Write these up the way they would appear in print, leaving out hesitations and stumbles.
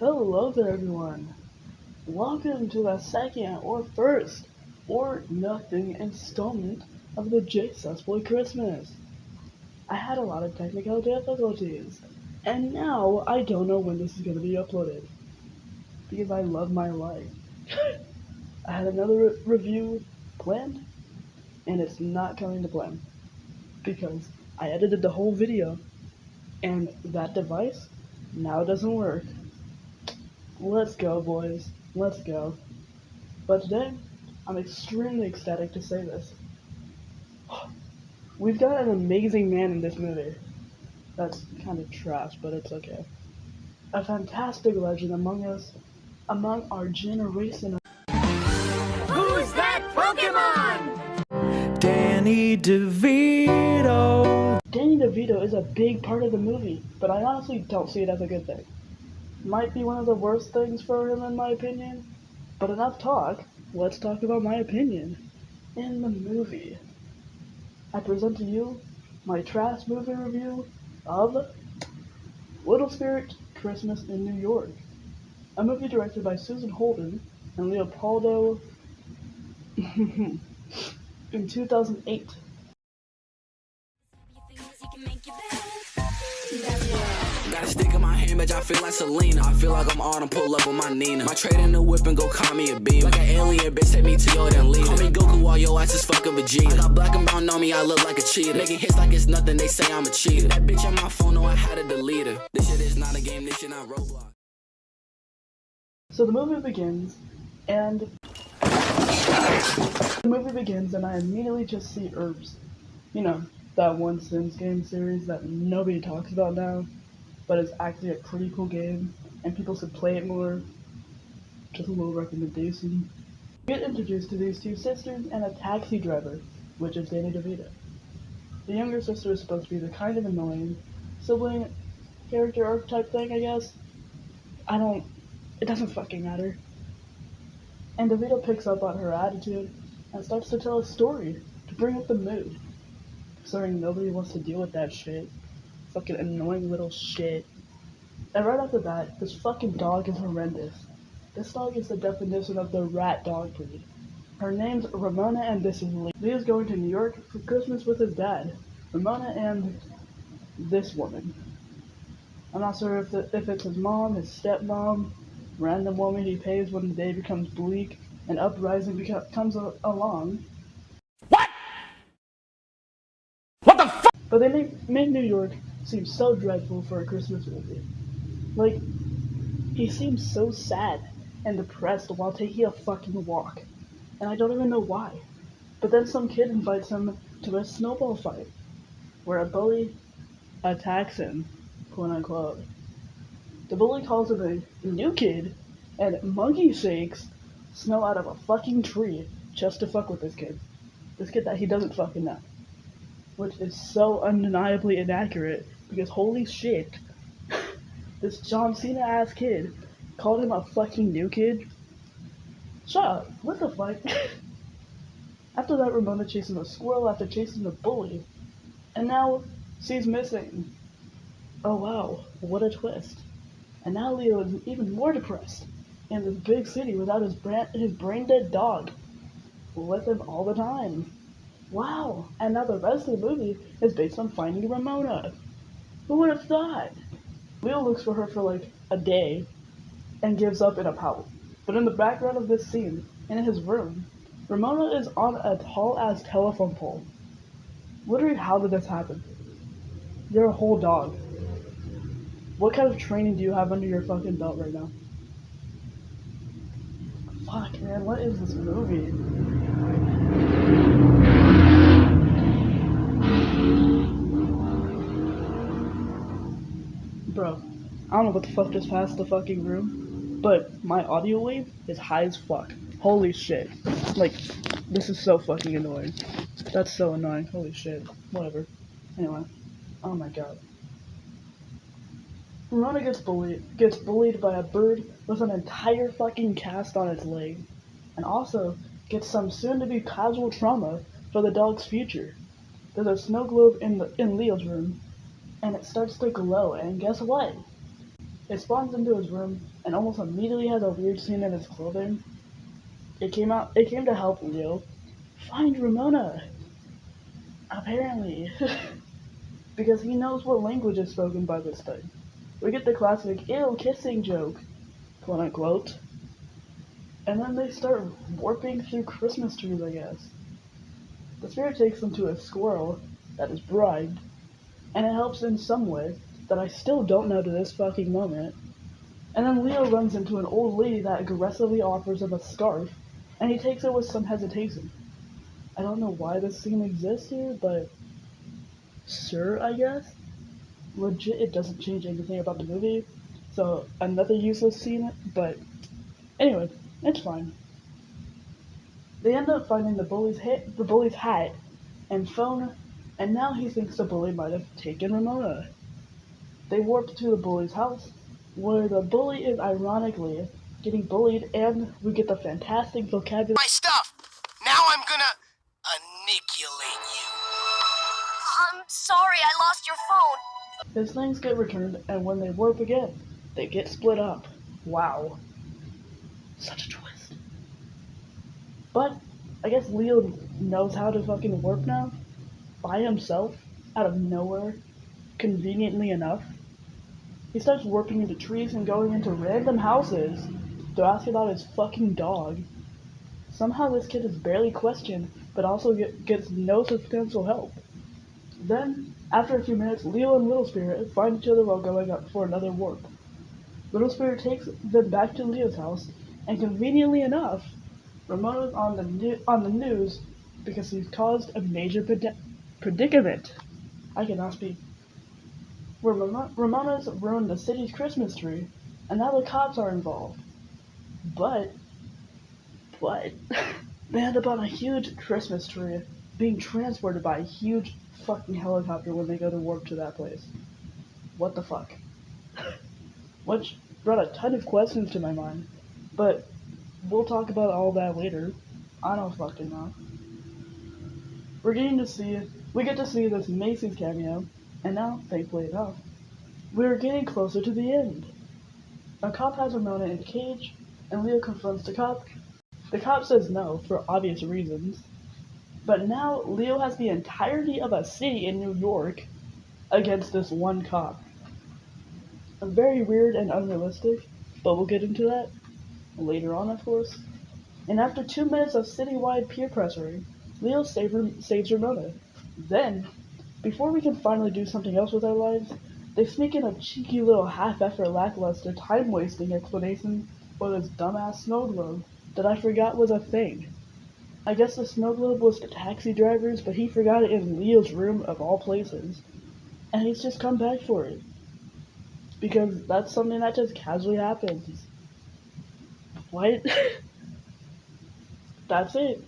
Hello there, everyone. Welcome to the second or first or nothing installment of the Jesus Boy Christmas. I had a lot of technical difficulties, and now I don't know when this is going to be uploaded because I love my life. I had another review planned, and it's not coming to plan because I edited the whole video, and that device now doesn't work. Let's go, boys. Let's go. But today, I'm extremely ecstatic to say this. We've got an amazing man in this movie. That's kind of trash, but it's okay. A fantastic legend among us, among our generation. Who's that Pokemon? Danny DeVito. Danny Devito is a big part of the movie, but I honestly don't see it as a good thing. Might be one of the worst things for him in my opinion, but enough talk. Let's talk about my opinion. In the movie, I present to you my trash movie review of Little Spirit Christmas in New York, a movie directed by Susan Holden and Leopoldo in 2008. Got a stick in my hand, bitch, I feel like Selena. I feel like I'm on and pull up on my Nina. My trade in the whip and go call me a beam. Like an alien, bitch, take me to your damn leader. Call me Goku while your ass is fucking Vegeta. I got black and brown on me, I look like a cheater. Making hits like it's nothing, they say I'm a cheater. That bitch on my phone, know I had to delete her. This shit is not a game, this shit not Roblox. So the movie begins, and I immediately just see herbs. You know, that one Sims game series that nobody talks about now, but it's actually a pretty cool game, and people should play it more. Just a little recommendation. We get introduced to these two sisters and a taxi driver, which is Danny Devito. The younger sister is supposed to be the kind of annoying sibling character archetype thing, I guess. It doesn't fucking matter. And DeVito picks up on her attitude and starts to tell a story to bring up the mood. Considering nobody wants to deal with that shit. Fucking annoying little shit. And right off the bat, this fucking dog is horrendous. This dog is the definition of the rat dog breed. Her name's Ramona and this is Lee. Lee is going to New York for Christmas with his dad. Ramona and this woman. I'm not sure if it's his mom, his stepmom, random woman he pays when the day becomes bleak and uprising comes along. What? What the fuck? But they make New York seem so dreadful for a Christmas movie. Like, he seems so sad and depressed while taking a fucking walk. And I don't even know why. But then some kid invites him to a snowball fight, where a bully attacks him, quote unquote. The bully calls him a new kid, and monkey shakes snow out of a fucking tree just to fuck with this kid. This kid that he doesn't fucking know. Which is so undeniably inaccurate, because holy shit, this John Cena ass kid called him a fucking new kid? Shut up, what the fuck? After that, Ramona chases a squirrel after chasing the bully, and now she's missing. Oh wow, what a twist. And now Leo is even more depressed in this big city without his brain dead dog with him all the time. Wow, and now the rest of the movie is based on finding Ramona. Who would have thought? Leo looks for her for like a day and gives up in a pout. But in the background of this scene, in his room, Ramona is on a tall ass telephone pole. Literally, how did this happen? You're a whole dog. What kind of training do you have under your fucking belt right now? Fuck, man, what is this movie? Bro, I don't know what the fuck just passed the fucking room, but my audio wave is high as fuck. Holy shit. Like, this is so fucking annoying. That's so annoying. Holy shit. Whatever. Anyway. Oh my god. Ramona gets bullied by a bird with an entire fucking cast on its leg, and also gets some soon-to-be casual trauma for the dog's future. There's a snow globe in Leo's room, and it starts to glow, and guess what? It spawns into his room and almost immediately has a weird scene in his clothing. It came to help Leo find Ramona, apparently, because he knows what language is spoken by this thing. We get the classic "ew kissing" joke, quote unquote, and then they start warping through Christmas trees, I guess. The spirit takes them to a squirrel that is bribed, and it helps in some way that I still don't know to this fucking moment. And then Leo runs into an old lady that aggressively offers him a scarf, and he takes it with some hesitation. I don't know why this scene exists here, but sure, I guess. Legit, it doesn't change anything about the movie, so another useless scene, but anyway, it's fine. They end up finding the bully's hat and phone, and now he thinks the bully might have taken Ramona. They warp to the bully's house, where the bully is ironically getting bullied, and we get the fantastic vocabulary. My stuff! Now I'm gonna annihilate you. I'm sorry, I lost your phone. His things get returned, and when they warp again, they get split up. Wow. Such a twist. But I guess Leo knows how to fucking warp now. By himself, out of nowhere, conveniently enough. He starts warping into trees and going into random houses to ask about his fucking dog. Somehow this kid is barely questioned, but also gets no substantial help. Then, after a few minutes, Leo and Little Spirit find each other while going up for another warp. Little Spirit takes them back to Leo's house, and conveniently enough, Ramona's on the news because he's caused a major predicament. I cannot speak. Where Ramona's ruined the city's Christmas tree, and now the cops are involved. But, they end up on a huge Christmas tree being transported by a huge fucking helicopter when they go to warp to that place. What the fuck? Which brought a ton of questions to my mind, but we'll talk about all that later. I don't fucking know. We get to see this Macy's cameo, and now, thankfully enough, we're getting closer to the end. A cop has Ramona in a cage, and Leo confronts the cop. The cop says no, for obvious reasons. But now Leo has the entirety of a city in New York against this one cop. Very weird and unrealistic, but we'll get into that later on, of course. And after 2 minutes of citywide peer pressuring, Leo saves Ramona. Then, before we can finally do something else with our lives, they sneak in a cheeky little half-effort lackluster time-wasting explanation for this dumbass snow globe that I forgot was a thing. I guess the snow globe was the taxi driver's, but he forgot it in Leo's room of all places. And he's just come back for it. Because that's something that just casually happens. What? That's it.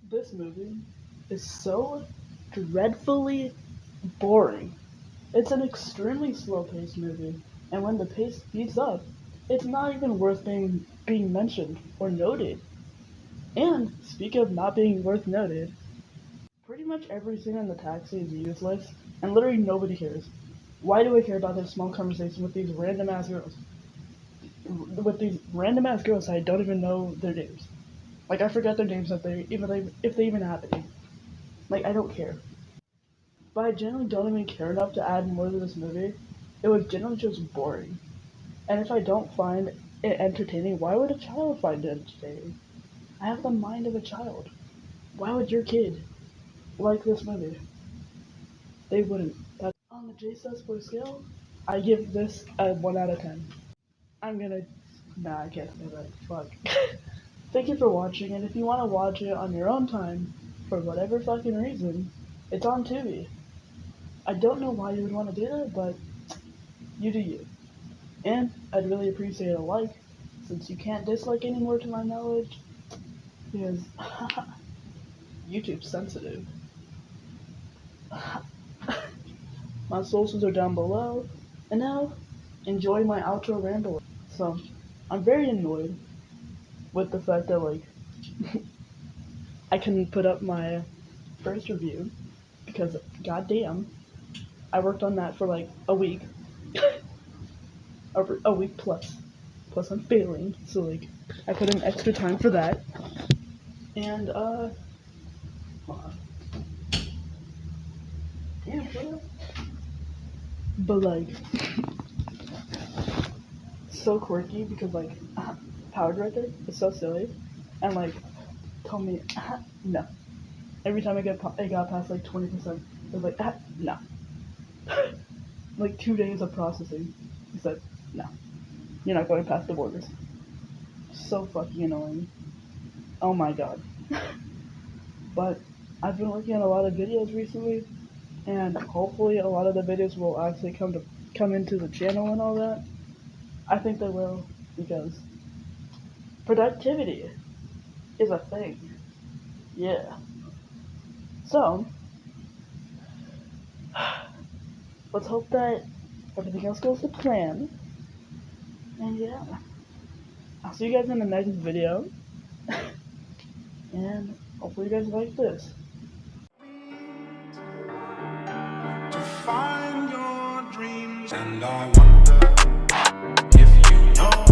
This movie is so dreadfully boring. It's an extremely slow-paced movie, and when the pace speeds up, it's not even worth being mentioned or noted. And, speaking of not being worth noted, pretty much every scene in the taxi is useless, and literally nobody cares. Why do I care about this small conversation with these random-ass girls? With these random-ass girls I don't even know their names. Like, I forgot their names if they even have any. Like, I don't care. But I generally don't even care enough to add more to this movie. It was generally just boring. And if I don't find it entertaining, why would a child find it entertaining? I have the mind of a child. Why would your kid like this movie? They wouldn't. On the J-Sus scale, I give this a 1 out of 10. I'm gonna... Nah, I can't say that. Fuck. Thank you for watching, and if you want to watch it on your own time, for whatever fucking reason, it's on Tubi. I don't know why you would want to do that, but you do you. And I'd really appreciate a like, since you can't dislike anymore to my knowledge, because YouTube's sensitive. My socials are down below, and now, enjoy my outro ramble. So, I'm very annoyed with the fact that, like, I couldn't put up my first review because, goddamn, I worked on that for like a week, a week plus. Plus, I'm failing, so like I put in extra time for that. And hold on. Damn, bro. But like, so quirky because like, Power Director is so silly, and like, told me no. Every time I got past like 20%, it was like no. Like 2 days of processing, he said no. You're not going past the borders. So fucking annoying. Oh my god. But I've been working on a lot of videos recently, and hopefully a lot of the videos will actually come into the channel and all that. I think they will, because productivity is a thing. Yeah. So let's hope that everything else goes to plan. And yeah. I'll see you guys in the next video. And hopefully you guys like this. To find your dreams, and I wonder if you know